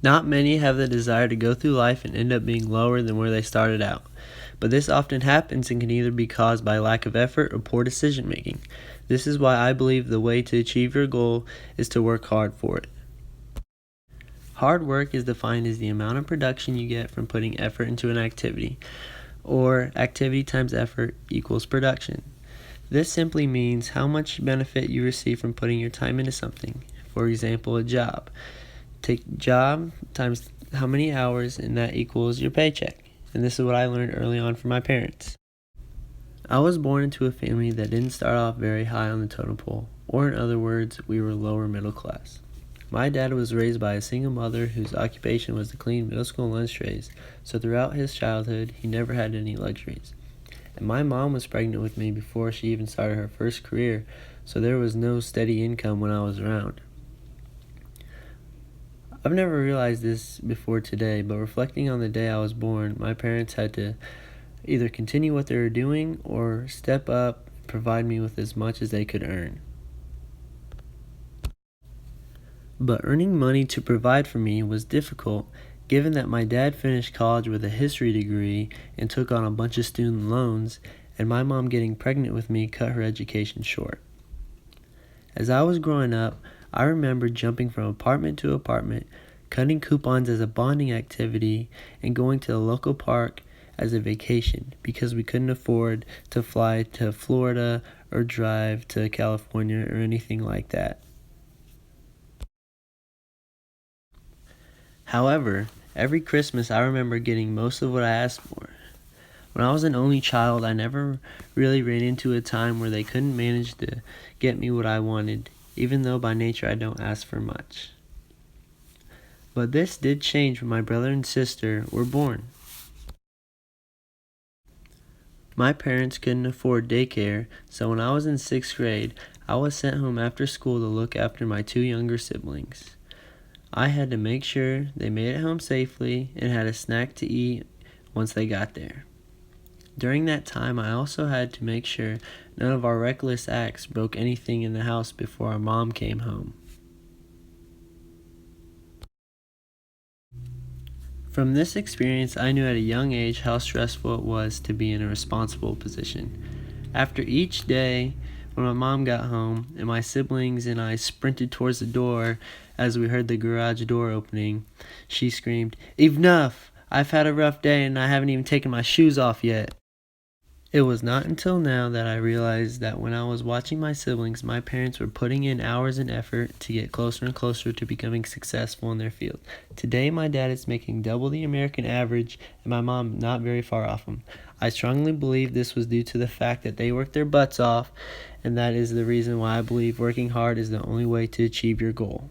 Not many have the desire to go through life and end up being lower than where they started out. But this often happens and can either be caused by lack of effort or poor decision making. This is why I believe the way to achieve your goal is to work hard for it. Hard work is defined as the amount of production you get from putting effort into an activity, or activity times effort equals production. This simply means how much benefit you receive from putting your time into something. For example, a job. Take job times how many hours, and that equals your paycheck. And this is what I learned early on from my parents. I was born into a family that didn't start off very high on the totem pole, or in other words, we were lower middle class. My dad was raised by a single mother whose occupation was to clean middle school lunch trays, so throughout his childhood, he never had any luxuries. And my mom was pregnant with me before she even started her first career, so there was no steady income when I was around. I've never realized this before today, but reflecting on the day I was born, my parents had to either continue what they were doing or step up and provide me with as much as they could earn. But earning money to provide for me was difficult, given that my dad finished college with a history degree and took on a bunch of student loans, and my mom getting pregnant with me cut her education short. As I was growing up, I remember jumping from apartment to apartment, cutting coupons as a bonding activity, and going to the local park as a vacation because we couldn't afford to fly to Florida or drive to California or anything like that. However, every Christmas I remember getting most of what I asked for. When I was an only child, I never really ran into a time where they couldn't manage to get me what I wanted, even though by nature I don't ask for much. But this did change when my brother and sister were born. My parents couldn't afford daycare, so when I was in 6th grade, I was sent home after school to look after my two younger siblings. I had to make sure they made it home safely and had a snack to eat once they got there. During that time, I also had to make sure none of our reckless acts broke anything in the house before our mom came home. From this experience, I knew at a young age how stressful it was to be in a responsible position. After each day, when my mom got home and my siblings and I sprinted towards the door as we heard the garage door opening, she screamed, "Enough! I've had a rough day and I haven't even taken my shoes off yet." It was not until now that I realized that when I was watching my siblings, my parents were putting in hours and effort to get closer and closer to becoming successful in their field. Today, my dad is making double the American average, and my mom not very far off him. I strongly believe this was due to the fact that they worked their butts off, and that is the reason why I believe working hard is the only way to achieve your goal.